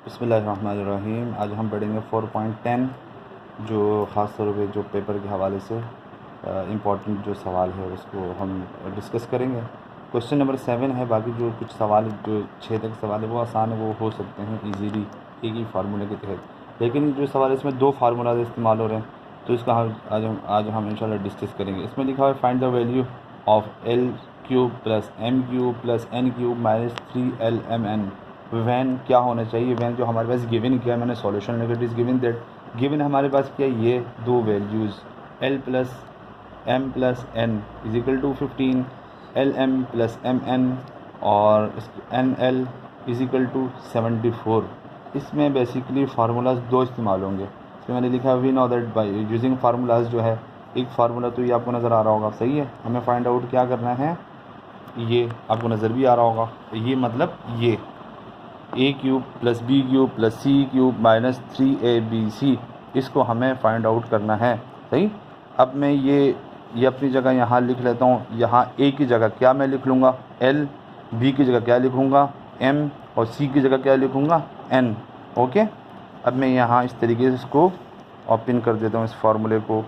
बिस्मिल्लाहिर्रहमानिर्रहीम। आज हम पढ़ेंगे 4.10 जो ख़ास तौर पे जो पेपर के हवाले से इम्पॉर्टेंट जो सवाल है उसको हम डिस्कस करेंगे। क्वेश्चन नंबर 7 है। बाकी जो कुछ सवाल जो 6 तक सवाल है वो आसान है, वो हो सकते हैं इजीली एक ही फार्मूले के तहत, लेकिन जो सवाल इसमें 2 फार्मूलाज इस्तेमाल हो रहे हैं तो इसका आज हम इंशाल्लाह डिस्कस करेंगे। इसमें लिखा हुआ है find the value of L cube plus M cube plus N cube minus 3LMN। वैन क्या होना चाहिए? वैन जो हमारे पास गिवन किया है, मैंने सॉल्यूशन लिखा, it is given that given हमारे पास क्या है, ये दो values L plus M plus N is equal to 15, LM plus MN और NL इज इक्वल टू 74। इसमें बेसिकली फार्मूलाज 2 इस्तेमाल होंगे। इसमें मैंने लिखा we know that by using formulas जो है, एक फार्मूला तो ये आपको नज़र आ रहा होगा, सही है। हमें फाइंड आउट क्या करना है, ये आपको नज़र भी आ रहा होगा, ये मतलब ये A cube plus B cube plus C cube minus 3ABC, इसको हमें फाइंड आउट करना है, सही। अब मैं ये अपनी जगह यहाँ लिख लेता हूँ। यहाँ ए की जगह क्या मैं लिख लूँगा, एल, बी की जगह क्या लिखूँगा, एम, और सी की जगह क्या लिखूँगा, एन। ओके, अब मैं यहाँ इस तरीके से इसको ओपन कर देता हूँ इस फार्मूले को।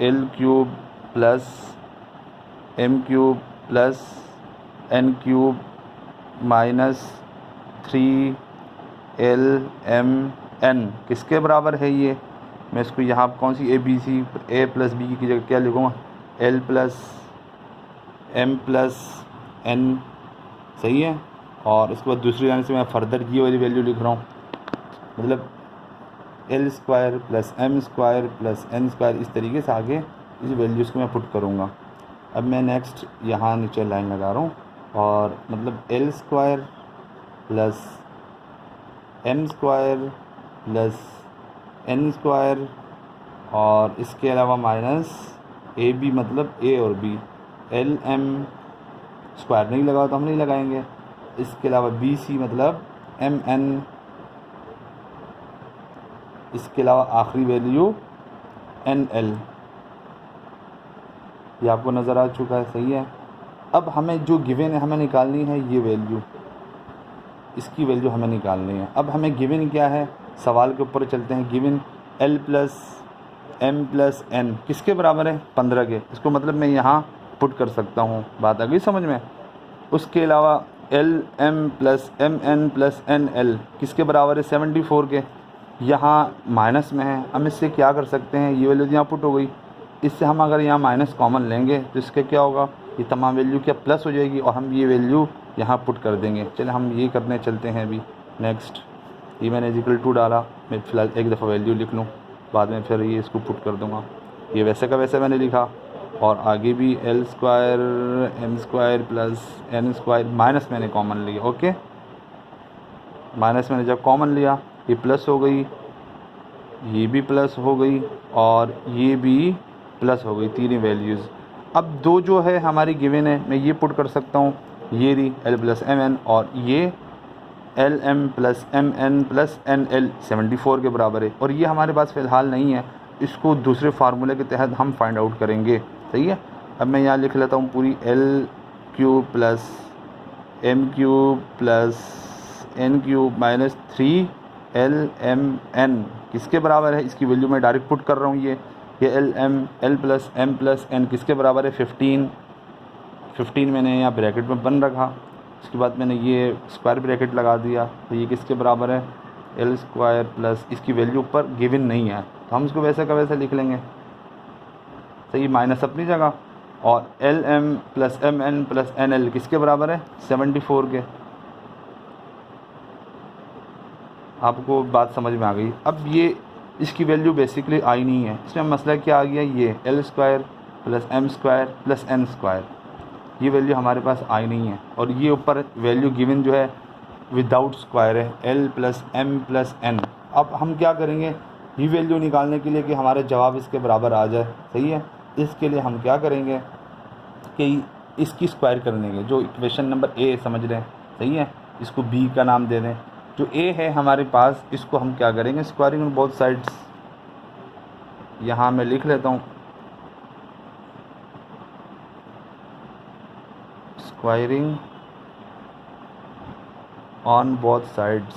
L cube plus M cube plus N cube minus 3LMN किसके बराबर है ये। मैं इसको यहाँ कौन सी ABC, ए प्लस बी की जगह क्या लिखूँगा, L plus M plus N, सही है। और इसके बाद दूसरी जाने से मैं फर्दर ये वाली वैल्यू लिख रहा हूँ, मतलब L square plus M square plus N square, इस तरीके से आगे इस वैल्यूज़ को मैं पुट करूँगा। अब मैं नेक्स्ट यहाँ नीचे लाइन लगा रहा हूँ, और मतलब L square plus M square plus N square, और इसके अलावा माइनस AB, मतलब A और B, LM स्क्वायर नहीं लगा तो हम नहीं लगाएंगे। इसके अलावा BC मतलब MN, इसके अलावा आखिरी वैल्यू NL। ये आपको नज़र आ चुका है, सही है। अब हमें जो गिवन है हमें निकालनी है ये वैल्यू, इसकी वैल्यू हमें निकालनी है। अब हमें गिवन क्या है, सवाल के ऊपर चलते हैं। Given L plus M plus N किसके बराबर है, 15 के। इसको मतलब मैं यहाँ पुट कर सकता हूँ, बात आ गई समझ में। उसके अलावा LM plus MN plus NL किसके बराबर है, 74 के। यहाँ माइनस में है, हम इससे क्या कर सकते हैं, ये वैल्यू यहाँ पुट हो गई। इससे हम अगर यहाँ माइनस कॉमन लेंगे तो इसके क्या होगा, ये तमाम वैल्यू क्या प्लस हो जाएगी, और हम ये वैल्यू यहाँ पुट कर देंगे। चले हम ये करने चलते हैं अभी। नेक्स्ट, ये मैंने इक्वल टू डाला, मैं फ़िलहाल एक दफ़ा वैल्यू लिख लूँ, बाद में फिर ये इसको पुट कर दूँगा। ये वैसे का वैसे मैंने लिखा, और आगे भी L square M square plus N square, minus मैंने कॉमन लिया। ओके, माइनस मैंने जब कॉमन लिया ये प्लस हो गई, ये भी प्लस हो गई, और ये भी प्लस हो गई, तीनों वैल्यूज़। अब दो जो है हमारी गिवन है, मैं ये पुट कर सकता हूँ, ये रही L प्लस MN, और ये LM plus MN plus NL 74 के बराबर है। और ये हमारे पास फ़िलहाल नहीं है, इसको दूसरे फार्मूले के तहत हम फाइंड आउट करेंगे, सही है। अब मैं यहाँ लिख लेता हूँ पूरी L cube plus M cube plus N cube minus 3LMN किसके बराबर है, इसकी वैल्यू मैं डायरेक्ट पुट कर रहा हूँ। ये L plus M plus N किसके बराबर है, 15 मैंने यहाँ ब्रैकेट में बन रखा। उसके बाद मैंने ये स्क्वायर ब्रैकेट लगा दिया, तो ये किसके बराबर है, L स्क्वायर प्लस, इसकी वैल्यू ऊपर गिवन नहीं है तो हम इसको वैसे का वैसे लिख लेंगे, सही। माइनस अपनी जगह, और LM plus MN plus NL किसके बराबर है, 74 के। आपको बात समझ में आ गई। अब ये इसकी वैल्यू बेसिकली आई नहीं है, इसमें मसला क्या आ गया, ये L square plus M square plus N square, ये वैल्यू हमारे पास आई नहीं है। और ये ऊपर वैल्यू गिवन जो है विदाउट स्क्वायर है, L plus M plus N। अब हम क्या करेंगे, ये वैल्यू निकालने के लिए कि हमारे जवाब इसके बराबर आ जाए, सही है। इसके लिए हम क्या करेंगे कि इसकी स्क्वायर करने के, जो इक्वेशन नंबर A समझ रहे हैं, सही है, इसको B का नाम दे दें। जो A है हमारे पास, इसको हम क्या करेंगे, स्क्वायरिंग ऑन बोथ साइड्स। यहाँ मैं लिख लेता हूँ स्क्वायरिंग ऑन बोथ साइड्स,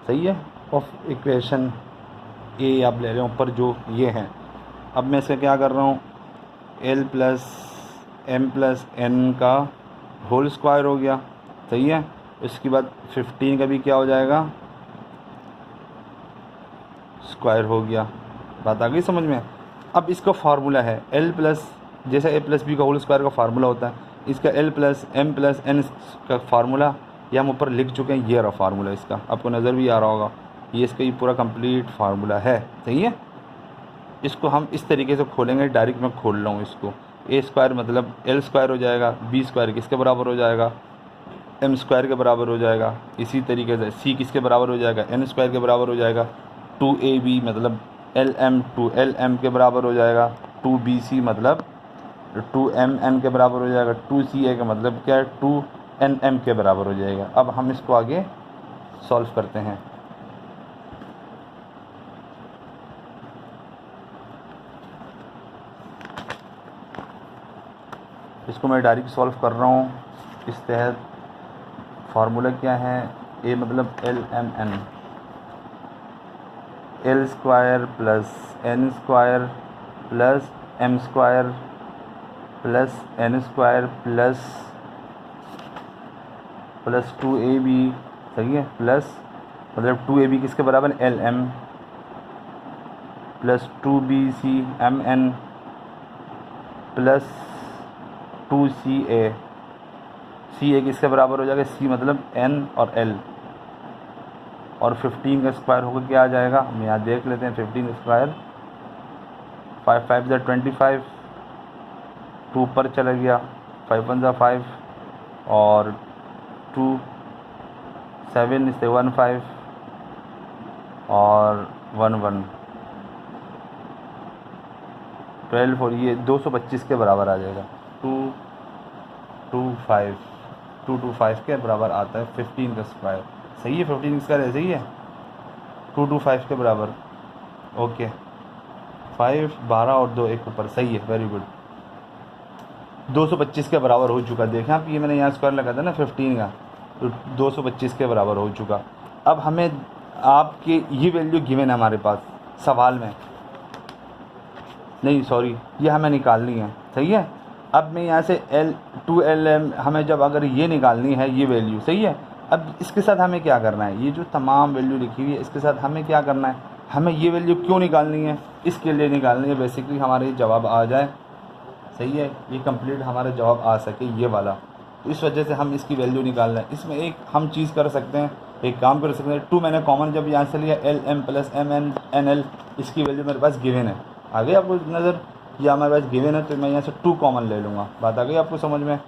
सही है, ऑफ इक्वेशन ए आप ले रहे हो ऊपर जो ये है। अब मैं इसका क्या कर रहा हूँ, L plus M plus N का होल स्क्वायर हो गया, सही है। इसके बाद 15 का भी क्या हो जाएगा, स्क्वायर हो गया। बात आ गई समझ में। अब इसका फार्मूला है एल प्लस, जैसे ए प्लस बी का होल स्क्वायर का फार्मूला होता है, इसका L plus M plus N का फार्मूला ये हम ऊपर लिख चुके हैं। ये रहा फार्मूला इसका, आपको नज़र भी आ रहा होगा, ये इसका ये पूरा कंप्लीट फार्मूला है, सही है। इसको हम इस तरीके से खोलेंगे, डायरेक्ट मैं खोल रहा हूँ इसको। ए स्क्वायर मतलब एल स्क्वायर हो जाएगा, बी स्क्वायर किसके बराबर हो जाएगा, एम स्क्वायर के बराबर हो जाएगा। इसी तरीके से सी किसके बराबर हो जाएगा, एन स्क्वायर के बराबर हो जाएगा। 2ab मतलब एल एम 2lm के बराबर हो जाएगा। 2bc मतलब 2mn के बराबर हो जाएगा। 2ca का मतलब क्या है, 2nm के बराबर हो जाएगा। अब हम इसको आगे सॉल्व करते हैं। इसको मैं डायरेक्ट सॉल्व कर रहा हूँ। इस तहत फार्मूला क्या है, ए मतलब L M N, L square plus N square plus M square plus N square plus 2ab, सही है, प्लस मतलब 2ab किसके बराबर, L M plus 2bc M N plus 2ca, ca किसके बराबर हो जाएगा, c मतलब n और l, और 15 का स्क्वायर होकर क्या आ जाएगा, हम यहाँ देख लेते हैं। 15 स्क्वायर 5 5 ज़ा 25, 2 पर चला गया, 5 1 ज़ा 5 और 2 7 से 1 5 और 1 1 12 और ये 225 के बराबर आ जाएगा। 225 के बराबर आता है 15 का स्क्वायर, सही है। 15 स्क्वायर ऐसे ही है 225 के बराबर, ओके। 5 12 और 2 एक ऊपर, सही है, वेरी गुड। 225 के बराबर हो चुका, देखें आप, ये मैंने यहाँ स्क्वायर लगा था ना 15 का, तो 225 के बराबर हो चुका। अब हमें आपके ये वैल्यू गिवन है हमारे पास सवाल में, नहीं सॉरी, ये हमें निकालनी है, सही है। अब मैं यहाँ से2lm हमें जब अगर ये निकालनी है ये वैल्यू, सही है। अब इसके साथ हमें क्या करना है, ये जो तमाम वैल्यू लिखी हुई है इसके साथ हमें क्या करना है, हमें ये वैल्यू क्यों निकालनी है, इसके लिए निकालनी है बेसिकली हमारे जवाब आ जाए, सही है, ये कंप्लीट हमारा जवाब आ सके ये वाला, तो इस वजह से हम इसकी वैल्यू निकाल रहे हैं। इसमें एक हम चीज़ कर सकते हैं, एक काम कर सकते हैं, 2 मैंने कॉमन जब यहाँ से लिया, L M plus M N N L, इसकी वैल्यू मेरे पास गिवन है, आगे आपको नज़र, या हमारे पास गिवन है तो मैं यहाँ से 2 कॉमन ले लूँगा। बात आ गई आपको समझ में।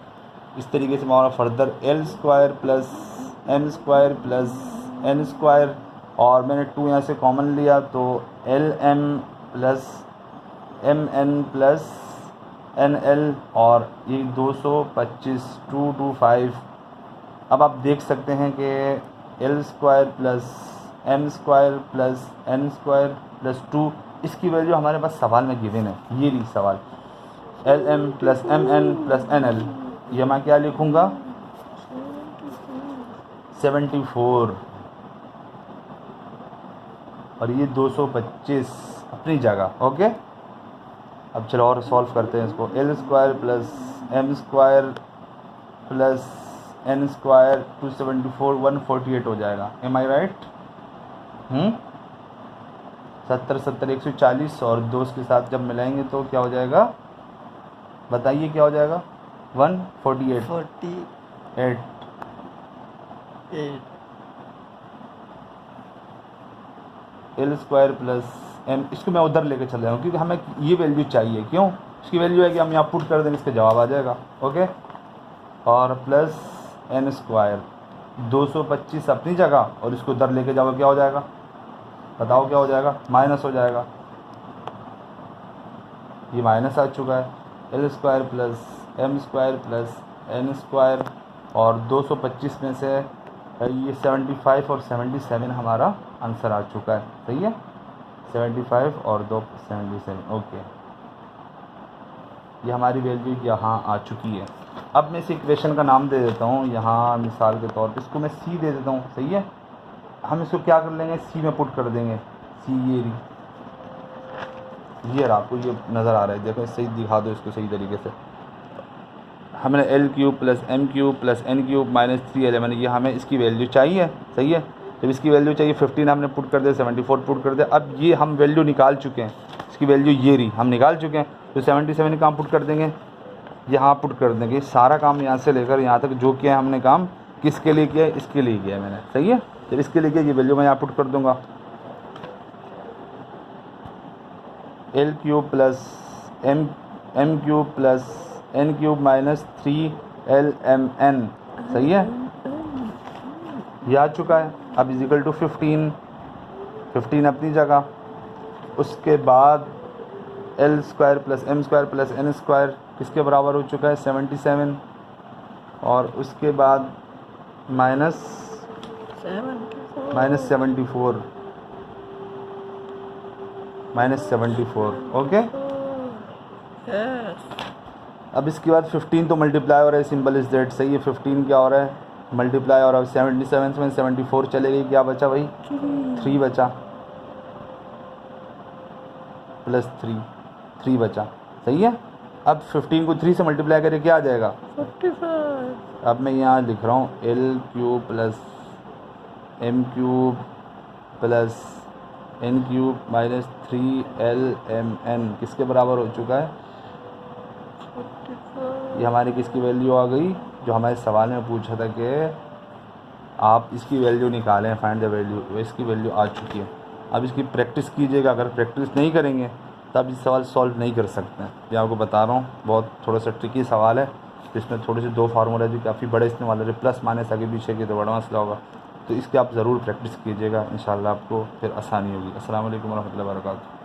इस तरीके से हमारा further L square plus M square plus N square, और मैंने 2 यहाँ से कॉमन लिया तो L M plus M N plus N L, और ये 225 225। अब आप देख सकते हैं कि L square plus M square plus N square plus 2, इसकी वैल्यू हमारे पास सवाल में गिवन है। ये रही सवाल, L M plus M N plus N L, ये मैं क्या लिखूँगा, 74, और ये 225 अपनी जगह, ओके। अब चलो और सॉल्व करते हैं इसको। L square plus M square plus N square 274 148 हो जाएगा, एम आई राइट। 70 70 140, और 2 के साथ जब मिलाएंगे तो क्या हो जाएगा, बताइए क्या हो जाएगा, 148 एल स्क्वायर प्लस एम, इसको मैं उधर लेके चल जाऊँ क्योंकि हमें ये वैल्यू चाहिए, क्यों, इसकी वैल्यू है कि हम यहाँ पुट कर देंगे, इसका जवाब आ जाएगा, ओके। और प्लस एन स्क्वायर 225 अपनी जगह, और इसको उधर लेके जाओ क्या हो जाएगा, बताओ क्या हो जाएगा, माइनस हो जाएगा, ये माइनस आ चुका है। L square plus M square plus N square, और 225 में से ये 75 और 77 हमारा आंसर आ चुका है, सही है, 75 और 2 77, ओके। ये हमारी वैल्यू यहाँ आ चुकी है। अब मैं इस इक्वेशन का नाम दे देता हूँ यहाँ मिसाल के तौर पे, इसको मैं सी दे देता हूँ, सही है। हम इसको क्या कर लेंगे, सी में पुट कर देंगे, सी ये आपको ये नज़र आ रहा है, देखो सही दिखा दो इसको सही तरीके से। हमने L cube plus M cube plus N cube minus 3l, ये हमें इसकी वैल्यू चाहिए, सही है। जब इसकी वैल्यू चाहिए 15 हमने पुट कर दिया, 74 पुट कर दिया। अब ये हम वैल्यू निकाल चुके हैं, इसकी वैल्यू ये रही, हम निकाल चुके हैं। तो 77 काम पुट कर देंगे, यहाँ पुट कर देंगे। सारा काम यहाँ से लेकर यहाँ तक जो किया है हमने काम, किसके लिए किया है, इसके लिए किया है मैंने, सही है। जब इसके लिए किया, ये वैल्यू मैं यहाँ पुट कर दूँगा, L cube plus M cube plus N cube minus 3lmn, सही है। ये आ चुका है। अब इजिकल टू 15 अपनी जगह। उसके बाद L square plus M square plus N square किसके बराबर हो चुका है, 77। और उसके बाद माइनस 74, ओके। अब इसके बाद 15 तो मल्टीप्लाई हो रहा है, सिंपल इज दैट, सही है। 15 क्या हो रहा है, मल्टीप्लाई, और अब 77 में 74 चले गई, क्या बचा भाई, 3 बचा, प्लस 3 बचा, सही है। अब 15 को 3 से मल्टीप्लाई करके क्या आ जाएगा, 45। अब मैं यहाँ लिख रहा हूँ L cube plus M cube plus N cube minus 3lmn किसके बराबर हो चुका है, 45। ये हमारी किसकी वैल्यू आ गई, जो हमारे सवाल में पूछा था कि आप इसकी वैल्यू निकालें, फाइंड द वैल्यू, इसकी वैल्यू आ चुकी है। अब इसकी प्रैक्टिस कीजिएगा, अगर प्रैक्टिस नहीं करेंगे तब इस सवाल सॉल्व नहीं कर सकते हैं। ये आपको बता रहा हूँ, बहुत थोड़ा सा ट्रिकी सवाल है, इसमें थोड़े से 2 फार्मूला जो काफ़ी बड़े इस्तेमाल है, प्लस माइनस आगे पीछे के तो बड़ा मसला होगा। तो इसकी आप ज़रूर प्रैक्टिस कीजिएगा, इंशाल्लाह आपको फिर आसानी होगी। अस्सलाम वालेकुम रहमतुल्लाहि व बरकातहू।